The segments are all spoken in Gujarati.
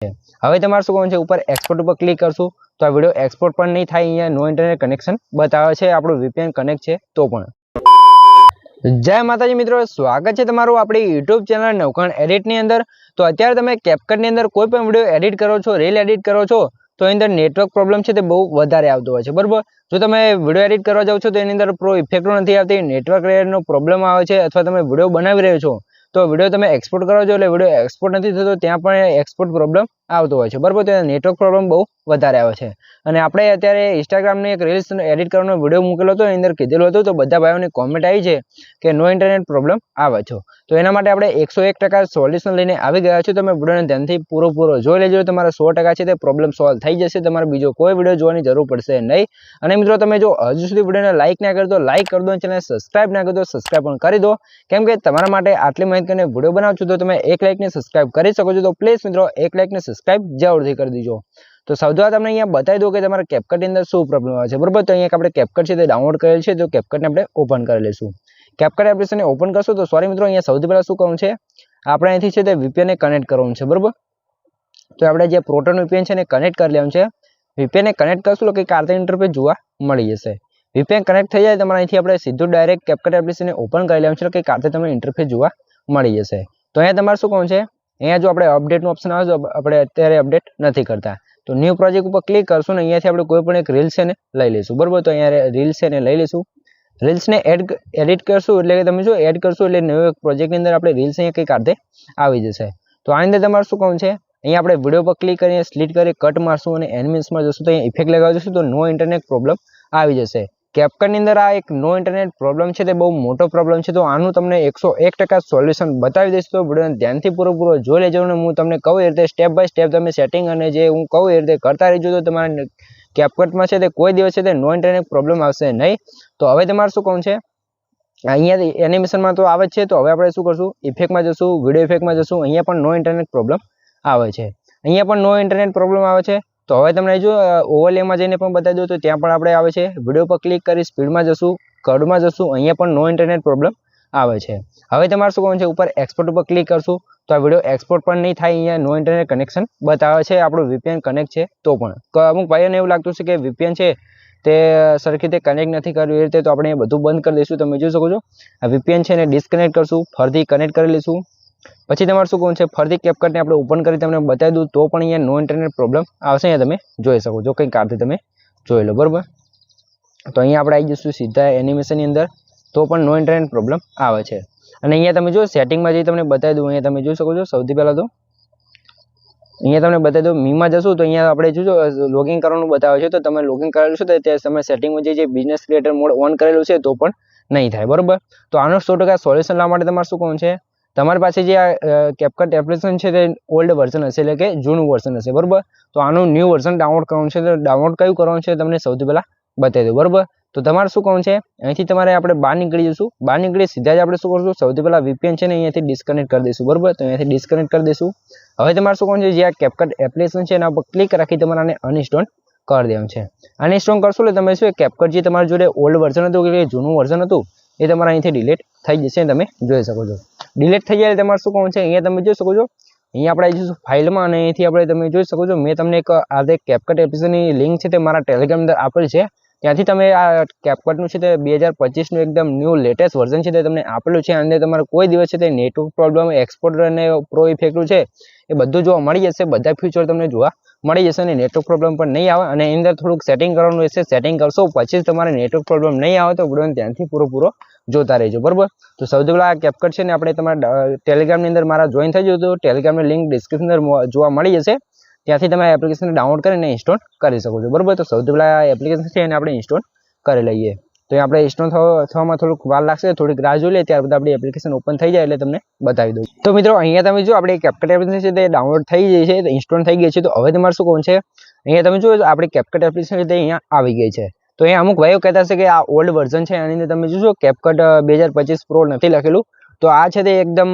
હવે તમારે શું કરવાનું છે, ઉપર એક્સપોર્ટ ઉપર ક્લિક કરશું તો આ વિડીયો એક્સપોર્ટ પણ નહીં થાય। અહીંયા નો ઇન્ટરનેટ કનેક્શન બતાવે છે, આપણું VPN કનેક્ટ છે તો પણ। જય માતાજી મિત્રો, સ્વાગત છે તમારું આપણી YouTube ચેનલ નવખણ એડિટની અંદર। તો અત્યારે તમે કેપકટની અંદર કોઈ પણ વિડીયો એડિટ કરો છો, રીલ એડિટ કરો છો તો એની અંદર નેટવર્ક પ્રોબ્લેમ છે તે બહુ વધારે આવતો હોય છે, બરાબર। જો તમે વિડીયો એડિટ કરવા જાવ છો તો એની અંદર પ્રો ઇફેક્ટો નથી આવતી, નેટવર્ક રેટનો પ્રોબ્લેમ આવે છે, અથવા તમે વિડીયો બનાવી રહ્યો છો તો વિડીયો તમે એક્સપોર્ટ કરો છો એટલે વિડીયો એક્સપોર્ટ નથી થતો, ત્યાં પણ એક્સપોર્ટ પ્રોબ્લેમ આવતો હોય છે, બરાબર। તો નેટવર્ક પ્રોબ્લેમ બહુ વધારે આવે છે। અને આપણે અત્યારે ઇન્સ્ટાગ્રામની એક રીલ્સ એડિટ કરવાનો વિડીયો મૂકેલો હતો, એની અંદર કીધેલું હતું, તો બધા ભાઈઓની કોમેન્ટ આવી છે કે નો ઇન્ટરનેટ પ્રોબ્લેમ આવે છે। તો એના માટે આપણે 101% સોલ્યુશન લઈને આવી ગયા છે। તમે વિડીયોને ધ્યાનથી પૂરો જોઈ લેજો, તમારા 100% છે તે પ્રોબ્લેમ સોલ્વ થઈ જશે, તમારે બીજો કોઈ વિડીયો જોવાની જરૂર પડશે નહીં। અને મિત્રો તમે જો હજુ સુધી વિડીયોને લાઇક ના કરી દો લાઇક કરી દો, ચેનલ સબસ્ક્રાઇબ ના કરી દો સબસ્ક્રાઇબ પણ કરી દો, કેમ કે તમારા માટે આટલી મહેનત કરીને વિડીયો બનાવું છું તો તમે 1 લાઇક ને સબસ્ક્રાઇબ કરી શકો છો। તો પ્લીઝ મિત્રો 1 લાઇક ને સબસ્ક્રાઇબ જરૂરથી કરી દેજો। તો સૌથી પહેલા તમને અહીંયા બતાવી દો કે તમારા કેપકટની અંદર શું પ્રોબ્લેમ આવે છે, બરાબર। તો અહીંયા આપણે કેપકટ છે તે ડાઉનલોડ કરેલ છે, તો કેપકટને આપણે ઓપન કરી લઈશું। કેપકટ એપ્લિકેશનને ઓપન કરશો તો સોરી મિત્રો, અહીંયા સૌથી પહેલા શું કરવાનું છે, આપણે અહીંથી છે તે VPN ને કનેક્ટ કરવાનું છે, બરાબર। તો આપણે જે પ્રોટોન VPN છે એને કનેક્ટ કરી લેવાનું છે। VPN ને કનેક્ટ કરશું તો કંઈક આર્થિક ઇન્ટરફેસ જોવા મળી જશે। VPN કનેક્ટ થઈ જાય તમારે અહીંથી આપણે સીધું ડાયરેક્ટ કેપકટ એપ્લિકેશનને ઓપન કરી લેવાનું છે, કંઈક આર્થિક તમને ઇન્ટરફેસ જોવા મળી જશે। તો અહીંયા તમારે શું કરવાનું છે, અહીંયા જો આપણે અપડેટનું ઓપ્શન આવે તો આપણે અત્યારે અપડેટ નથી કરતા, તો ન્યૂ પ્રોજેક્ટ ઉપર ક્લિક કરશું ને અહીંયાથી આપણે કોઈ પણ એક રીલ્સ છે ને લઈ લઈશું, બરાબર। તો અહીંયા રીલ્સ છે ને લઈ લઈશું, રીલ્સને એડિટ કરશું એટલે કે તમે જો એડ કરશું એટલે નવો એક પ્રોજેક્ટની અંદર આપણે રીલ્સ અહીંયા કંઈક આર્થે આવી જશે। તો આની અંદર તમારે શું કરવાનું છે, અહીંયા આપણે વિડીયો પર ક્લિક કરીને સ્પ્લિટ કરી કટ મારશું અને એનિમેશનમાં જશું તો અહીંયા ઇફેક્ટ લગાવી જશું તો નો ઇન્ટરનેટ પ્રોબ્લેમ આવી જશે। કેપકટની અંદર આ એક નો ઇન્ટરનેટ પ્રોબ્લેમ છે તે બહુ મોટો પ્રોબ્લેમ છે, તો આનું તમને 101% સોલ્યુશન બતાવી દઈશ। તો વિડીયોને ધ્યાનથી પૂરો જોઈ લેજો અને હું તમને કહું એ રીતે સ્ટેપ બાય સ્ટેપ તમે સેટિંગ અને જે હું કહું એ રીતે કરતા રહેજો, તો તમારે કેપકટમાં છે તે કોઈ દિવસ છે તે નો ઇન્ટરનેટ પ્રોબ્લેમ આવશે નહીં। તો હવે તમારે શું કહું છે, અહીંયા એનિમેશનમાં તો આવે જ છે, તો હવે આપણે શું કરશું, ઇફેક્ટમાં જશું, વિડીયો ઇફેક્ટમાં જશું, અહીંયા પણ નો ઇન્ટરનેટ પ્રોબ્લેમ આવે છે, અહીંયા પણ નો ઇન્ટરનેટ પ્રોબ્લેમ આવે છે। તો હવે તમને જો ઓવરલેમાં જઈને પણ બતાવી દો તો ત્યાં પણ આપણે આવે છે, વિડીયો પર ક્લિક કરી સ્પીડમાં જશું, કડમાં જશું, અહીંયા પણ નો ઇન્ટરનેટ પ્રોબ્લેમ આવે છે। હવે તમારે શું કરવાનું છે, ઉપર એક્સપોર્ટ ઉપર ક્લિક કરશું તો આ વિડીયો એક્સપોર્ટ પણ નહીં થાય, અહીંયા નો ઇન્ટરનેટ કનેક્શન બતાવે છે, આપણું VPN કનેક્ટ છે તો પણ અમુક ભાઈઓને એવું લાગતું છે કે VPN છે તે સરખી રીતે કનેક્ટ નથી કર્યું એ રીતે, તો આપણે એ બધું બંધ કરી દઈશું। તમે જોઈ શકો છો આ VPN છે એને ડિસ્કનેક્ટ કરશું, ફરીથી કનેક્ટ કરી લઈશું, પછી તમારે શું કરવાનું છે, ફરીથી કેપકટને આપણે ઓપન કરી તમને બતાવી દઉં તો પણ અહીંયા નો ઇન્ટરનેટ પ્રોબ્લેમ આવશે। અહીંયા તમે જોઈ શકો છો, કંઈક આરથી તમે જોઈ લો, બરાબર। તો અહીંયા આપણે આવી જઈશું સીધા એનિમેશનની અંદર, તો પણ નો ઇન્ટરનેટ પ્રોબ્લેમ આવે છે। અને અહીંયા તમે જો સેટિંગમાં જઈ તમને બતાવી દઉં, અહીંયા તમે જોઈ શકો છો સૌથી પહેલાં તો અહીંયા તમને બતાવી દઉં, મીમાં જશું તો અહીંયા આપણે જોજો લોગિન કરવાનું બતાવે છે, તો તમે લોગિન કરેલું છે તો ત્યાં તમે સેટિંગમાં જે બિઝનેસ ક્રિએટર મોડ ઓન કરેલું છે તો પણ નહીં થાય, બરાબર। તો આનું 100% સોલ્યુશન લાવવા માટે તમારે શું કરવાનું છે, તમારી પાસે જે આ કેપકટ એપ્લિકેશન છે તે ઓલ્ડ વર્ઝન હશે એટલે કે જૂનું વર્ઝન હશે, બરાબર। તો આનું ન્યૂ વર્ઝન ડાઉનલોડ કરવાનું છે, તો ડાઉનલોડ કયું કરવાનું છે તમને સૌથી પહેલાં બતાવી દઉં, બરાબર। તો તમારે શું કરવાનું છે, અહીંથી તમારે આપણે બહાર નીકળી જઈશું, બહાર નીકળી સીધા જ આપણે શું કરશું, સૌથી પહેલાં VPN છે ને અહીંયાથી ડિસ્કનેક્ટ કરી દઈશું, બરાબર। તો અહીંયાથી ડિસ્કનેક્ટ કરી દઈશું। હવે તમારે શું કરવાનું છે, જે આ કેપકટ એપ્લિકેશન છે એના પર ક્લિક રાખી તમારે આને અનઇન્સ્ટોલ કરી દેવાનું છે। અનઇન્સ્ટોલ કરશો એટલે તમે શું કેપકટ જે તમારી જોડે ઓલ્ડ વર્ઝન હતું કે જૂનું વર્ઝન હતું એ તમારે અહીંથી ડિલીટ થઈ જશે, તમે જોઈ શકો છો। ડિલીટ થઈ જાય તમારે શું કરવાનું છે, અહીંયા તમે જોઈ શકો છો, અહીંયા આપણે આવી જઈશું ફાઇલમાં અને અહીંથી આપણે તમે જોઈ શકો છો મેં તમને એક આ કેપકટ એપ્લિકેશનની લિંક છે તે મારા ટેલિગ્રામ અંદર આપેલી છે, ત્યાંથી તમે આ કેપકટનું છે તે 2025નું એકદમ ન્યૂ લેટેસ્ટ વર્ઝન છે તે તમને આપેલું છે। અંદર તમારે કોઈ દિવસ છે તે નેટવર્ક પ્રોબ્લેમ, એક્સપોર્ટ અને પ્રો ઇફેક્ટનું છે એ બધું જોવા મળી જશે, બધા ફ્યુચર તમને જોવા મળી જશે અને નેટવર્ક પ્રોબ્લેમ પણ નહીં આવે। અને એની અંદર થોડુંક સેટિંગ કરવાનું રહેશે, સેટિંગ કરશો પછી તમારે નેટવર્ક પ્રોબ્લેમ નહીં આવે, તો વિડીયોને ધ્યાનથી પૂરો જોતા રહેજો, બરાબર। તો સૌથી પહેલાં આ કેપકટ છે ને આપણે તમારા ટેલિગ્રામની અંદર મારા જોઈન થઈ જજો, તો ટેલિગ્રામની લિંક ડિસ્ક્રિપ્શન અંદર જોવા મળી જશે, ત્યાંથી તમે એપ્લિકેશનને ડાઉનલોડ કરીને ઇન્સ્ટોલ કરી શકો છો, બરાબર। તો સૌથી પહેલાં આ એપ્લિકેશન છે એને આપણે ઇન્સ્ટોલ કરી લઈએ, તો એ આપણે ઇન્સ્ટોલ થવામાં થોડુંક વાર લાગશે, થોડીક રાહ જોઈ લઈએ, ત્યારબાદ આપણી એપ્લિકેશન ઓપન થઈ જાય એટલે તમને બતાવી દઉં। તો મિત્રો અહીંયા તમે જો આપણી કેપકટ એપ્લિકેશન છે તે ડાઉનલોડ થઈ ગઈ છે, ઇન્સ્ટોલ થઈ ગઈ છે। તો હવે તમારે શું કરવાનું છે, અહીંયા તમે જો આપણી કેપકટ એપ્લિકેશન છે તે અહીંયા આવી ગઈ છે। તો અહીંયા અમુક ભાઈઓ કહેતા હશે કે આ ઓલ્ડ વર્ઝન છે, આની અંદર તમે જોશો કેપકટ 2025 પ્રો નથી લખેલું, તો આ છે તે એકદમ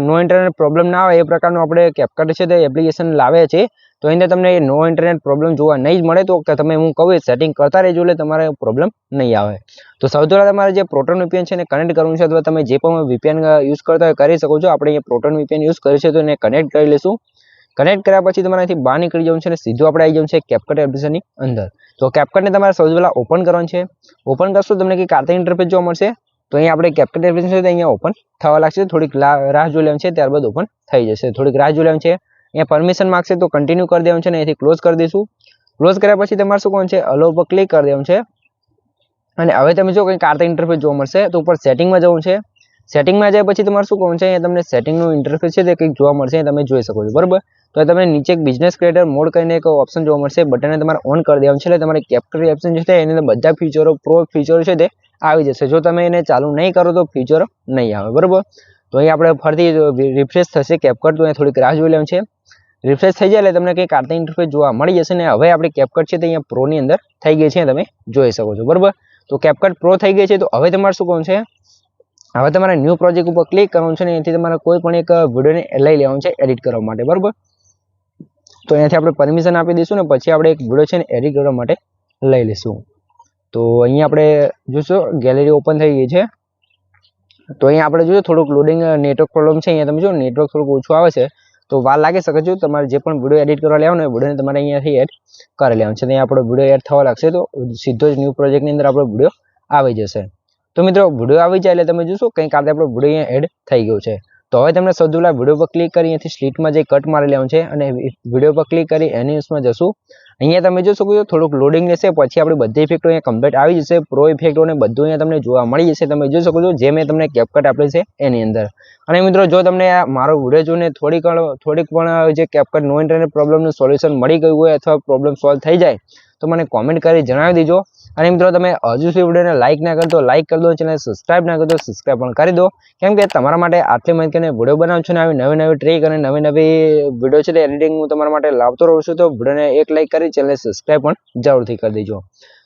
નો ઇન્ટરનેટ પ્રોબ્લેમ ના આવે એ પ્રકારનું આપણે કેપકટ છે તે એપ્લિકેશન લાવે છે। તો એની અંદર તમને નો ઇન્ટરનેટ પ્રોબ્લેમ જોવા નહીં જ મળે, તો તમે હું કહું સેટિંગ કરતા રહેજો એટલે તમારે પ્રોબ્લેમ નહીં આવે। તો સૌથી પહેલાં તમારે જે પ્રોટોન VPN છે એને કનેક્ટ કરવું છે, અથવા તમે જે પણ VPN યુઝ કરતા હોય કરી શકો છો। આપણે અહીંયા પ્રોટોન VPN યુઝ કરીએ છીએ તો એને કનેક્ટ કરી લઈશું। કનેક્ટ કર્યા પછી તમારે અહીંથી બહાર નીકળી જવું છે અને સીધું આપણે આવી જવું છે કેપકટ એપ્લિકેશનની અંદર. તો કેપકટને તમારે સૌથી પહેલાં ઓપન કરવાનું છે. ઓપન કરશો તમને કંઈક કાર્ટિંગ ઇન્ટરફેસ જોવા મળશે. તો અહીંયા આપણે કેપકટ એપ્લિકેશન છે અહીંયા ઓપન થવા લાગશે. થોડીક રાહ જોઈ લેવાનું છે, ત્યારબાદ ઓપન થઈ જશે. થોડીક રાહ જોઈ લેવાનું છે. અહીંયા પરમિશન માગશે તો કન્ટિન્યુ કરી દેવાનું છે અને અહીંથી ક્લોઝ કરી દઈશું. ક્લોઝ કર્યા પછી તમારે શું કરવાનું છે, અલો ઉપર ક્લિક કરી દેવાનું છે. અને હવે તમે જો કંઈક કાર્ટિંગ ઇન્ટરફેસ જોવા મળશે તો ઉપર સેટિંગમાં જવું છે. સેટિંગમાં જાય પછી તમારે શું કરવાનું છે, અહીંયા તમને સેટિંગનું ઇન્ટરફેસ છે તે કંઈક જોવા મળશે, તમે જોઈ શકો છો બરાબર. તો તમને નીચે એક બિઝનેસ ક્રિએટર મોડ કરીને એક ઓપ્શન જોવા મળશે. બટનને તમારે ઓન કરી દેવાનું છે એટલે તમારે કેપકટ ઓપ્શન છે એની અંદર બધા ફીચરો પ્રો ફીચરો છે તે આવી જશે. જો તમે એને ચાલુ નહીં કરો તો ફીચરો નહીં આવે બરાબર. તો અહીં આપણે ફરીથી રિફ્રેશ થશે કેપકટ. તો અહીંયા થોડીક રાહ જોઈ લેવાનું છે. રિફ્રેશ થઈ જાય એટલે તમને કંઈક કાર્ટિંગ ઇન્ટરફેસ જોવા મળી જશે. ને હવે આપણી કેપકટ છે તે અહીંયા પ્રોની અંદર થઈ ગઈ છે, તમે જોઈ શકો છો બરાબર. તો કેપકટ પ્રો થઈ ગઈ છે. તો હવે તમારે શું કરવાનું છે, હવે તમારે ન્યૂ પ્રોજેક્ટ ઉપર ક્લિક કરવાનું છે ને અહીંથી તમારે કોઈ પણ એક વિડીયોને લઈ લેવાનું છે એડિટ કરવા માટે બરાબર. તો અહીંયાથી આપણે પરમિશન આપી દઈશું ને પછી આપણે એક વિડીયો છે ને એડિટ કરવા માટે લઈ લઈશું. તો અહીંયા આપણે જોઈશું ગેલેરી ઓપન થઈ ગઈ છે. તો અહીંયા આપણે જોઈએ થોડુંક લોડિંગ નેટવર્ક પ્રોબ્લેમ છે. અહીંયા તમે જો નેટવર્ક થોડુંક ઓછું આવે છે તો વાર લાગી શકે છે. તમારે જે પણ વિડીયો એડિટ કરવા લેવાનો હોય વિડીયોને તમારે અહીંયાથી એડ કરી લેવાનું છે. અહીંયા આપણો વિડીયો એડ થવા લાગશે તો સીધો જ ન્યૂ પ્રોજેક્ટની અંદર આપણો વિડીયો આવી જશે. તો મિત્રો વિડીયો આવી જાય એટલે તમે જોશો કંઈક આજે આપણો વિડીયો અહીંયા એડ થઈ ગયો છે. તો હવે તમને સૌથી પહેલાં વિડીયો પર ક્લિક કરી અહીંયાથી સ્લીટમાં જઈ કટ મારી લેવાનું છે અને વિડીયો પર ક્લિક કરી એનિમેશનમાં જશું. અહીંયા તમે જોઈ શકો છો થોડુંક લોડિંગ રહેશે પછી આપણી બધી ઇફેક્ટો અહીંયા કમ્પ્લીટ આવી જશે. પ્રો ઇફેક્ટો અને બધું અહીંયા તમને જોવા મળી જશે. તમે જોઈ શકો છો જે મેં તમને કેપકટ આપેલ છે એની અંદર. અને મિત્રો જો તમને મારો વિડીયો જોઈને થોડીક પણ જે કેપકટ નો ઇન્ટરનેટ પ્રોબ્લેમનું સોલ્યુશન મળી ગયું હોય અથવા પ્રોબ્લેમ સોલ્વ થઈ જાય તો મને કોમેન્ટ કરી જણાવી દેજો. અને મિત્રો તમે હજુ સુધી વિડીયોને લાઇક ના કરો તો લાઇક કરી દો, ચેનલ સબસ્ક્રાઇબ ના કરો તો સબસ્ક્રાઇબ પણ કરી દો. કેમ કે તમારા માટે આટલી માહિતીને વિડીયો બનાવું છું ને આવી નવી ટ્રીક અને નવી વિડીયો છે એડિટિંગ હું તમારા માટે લાવતો રહું છું. તો વિડીયોને એક લાઇક કરી ચેનલ સબસ્ક્રાઇબ પણ જરૂરથી કરી દેજો.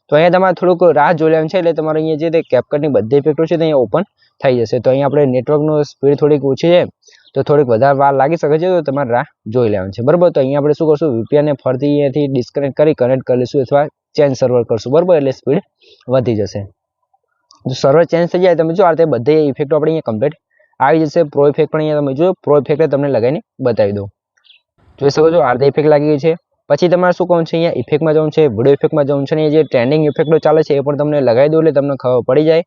તો અહીંયા તમારે થોડુંક રાહ જોઈ લેવાનું છે એટલે તમારે અહીંયા જે તે કેપકટની બધી ઇફેક્ટો છે તે અહીંયા ઓપન થઈ જશે. તો અહીંયા આપણે નેટવર્કનું સ્પીડ થોડીક ઓછી છે તો થોડીક વધારે વાર લાગી શકે છે તો તમારે રાહ જોઈ લેવાનું છે બરાબર. તો અહીંયા આપણે શું કરશું, વીપીએનને ફરતી અહીંયાથી ડિસ્કનેક્ટ કરી કનેક્ટ કરી લઈશું અથવા ચેન્જ સર્વર કરશું બરાબર, એટલે સ્પીડ વધી જશે. જો સર્વર ચેન્જ થઈ જાય તમે જો આ રીતે બધી ઇફેક્ટો આપણે અહીંયા કમ્પ્લીટ આવી જશે. પ્રો ઇફેક્ટ પણ અહીંયા તમે જો પ્રો ઇફેક્ટ તમને લગાવીને બતાવી દો. જોઈ શકો છો આ રીતે ઇફેક્ટ લાગી ગઈ છે. પછી તમારે શું કરવાનું છે, અહીંયા ઇફેક્ટમાં જવાનું છે, વિડીયો ઇફેક્ટમાં જવાનું છે. અને જે ટ્રેન્ડિંગ ઇફેક્ટો ચાલે છે એ પણ તમને લગાવી દો એટલે તમને ખબર પડી જાય,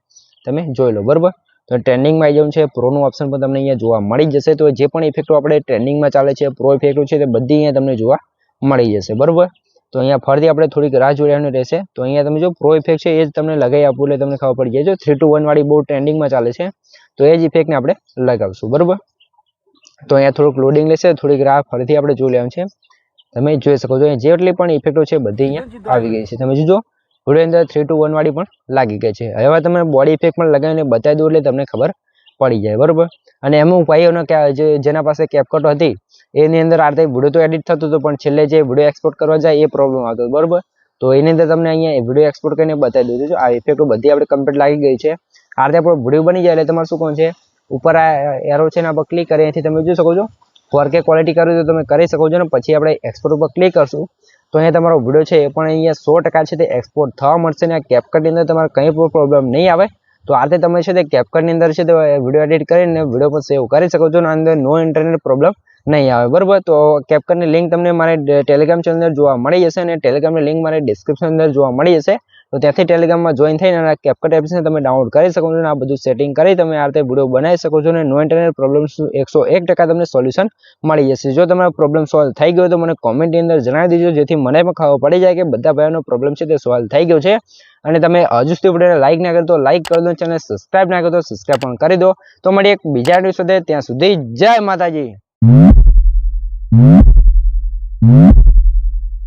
તમે જોઈ લો બરાબર. તો ટ્રેન્ડિંગમાં આવી જવું છે. પ્રોનું ઓપ્શન પણ તમને અહીંયા જોવા મળી જશે. તો જે પણ ઇફેક્ટો આપણે ટ્રેન્ડિંગમાં ચાલે છે પ્રો ઇફેક્ટો છે તે બધી અહીંયા તમને જોવા મળી જશે બરાબર. તો અહીંયા ફરીથી આપણે થોડીક રાહ જોવાની રહેશે. તો અહીંયા તમે જો પ્રો ઇફેક્ટ છે એ જ તમને લગાવી આપું એટલે તમને ખબર પડી જાય. જો 3 to 1 વાળી બહુ ટ્રેન્ડિંગમાં ચાલે છે તો એ જ ઇફેક્ટને આપણે લગાવશું બરાબર. તો અહીંયા થોડુંક લોડિંગ લેશે, થોડીક રાહ ફરીથી આપણે જોઈ લેવાનું છે. તમે જોઈ શકો છો જેટલી પણ ઇફેક્ટો છે બધી અહીંયા આવી ગઈ છે. તમે જોજો વિડીયો અંદર 3 to 1 વાળી પણ લાગી ગઈ છે. હવે તમે બોડી ઇફેક્ટ પણ લગાવીને બતાવી દો એટલે તમને ખબર પડી જાય બરાબર. અને એમાં ભાઈઓને જેના પાસે કેપકટ હતી એની અંદર આ રીતે વિડીયો તો એડિટ થતું હતું પણ છેલ્લે જે વિડીયો એક્સપોર્ટ કરવા જાય એ પ્રોબ્લેમ આવતો બરાબર. તો એની અંદર તમને અહીંયા વિડીયો એક્સપોર્ટ કરીને બતાવી દઉં છું. આ ઇફેક્ટો બધી આપણે કમ્પ્લીટ લાગી ગઈ છે. આ રીતે આપણો વિડીયો બની જાય એટલે તમારે શું કરવાનું છે, ઉપર આ એરો છે એના પર ક્લિક કરી અહીંથી તમે જોઈ શકો છો 4K ક્વોલિટી કરવી તો તમે કરી શકો છો. ને પછી આપણે એક્સપોર્ટ ઉપર ક્લિક કરશું તો અહીંયા તમારો વિડીયો છે એ પણ અહીંયા 100% છે તે એક્સપોર્ટ થવા મળશે. ને આ કેપકટની અંદર તમારે કંઈ પણ પ્રોબ્લેમ નહીં આવે. તો આ રીતે તમે છે તે કેપકટની અંદર છે તે વિડીયો એડિટ કરીને વિડીયો પર સેવ કરી શકો છો. અને અંદર નો ઇન્ટરનેટ પ્રોબ્લેમ નહીં આવે બરાબર. તો કેપકટની લિંક તમને મારે ટેલિગ્રામ ચેનલ અંદર જોવા મળી જશે અને ટેલિગ્રામની લિંક મારે ડિસ્ક્રિપ્શન અંદર જોવા મળી જશે. તો ત્યાંથી ટેલિગ્રામમાં જોઈન થઈને આ કેપકટ એપ્લિકેશન તમે ડાઉનલોડ કરી શકો છો. અને આ બધું સેટિંગ કરી તમે આ રીતે વિડીયો બનાવી શકો છો. અને નો ઇન્ટરનેટ પ્રોબ્લેમ 101% તમને સોલ્યુશન મળી જશે. જો તમારો પ્રોબ્લેમ સોલ્વ થઈ ગયો તો મને કોમેન્ટની અંદર જણાવી દેજો જેથી મને પણ ખબર પડી જાય કે બધા ભાઈઓનો પ્રોબ્લેમ છે તે સોલ્વ થઈ ગયો છે. અને તમે હજુ સુધી વિડીયોને લાઇક ના કરો તો લાઇક કરી દો, ચેનલ સબસ્ક્રાઇબ ના કરો તો સબસ્ક્રાઇબ પણ કરી દો. તો મળીએ એક બીજા વિડીયો સાથે, ત્યાં સુધી જય માતાજી.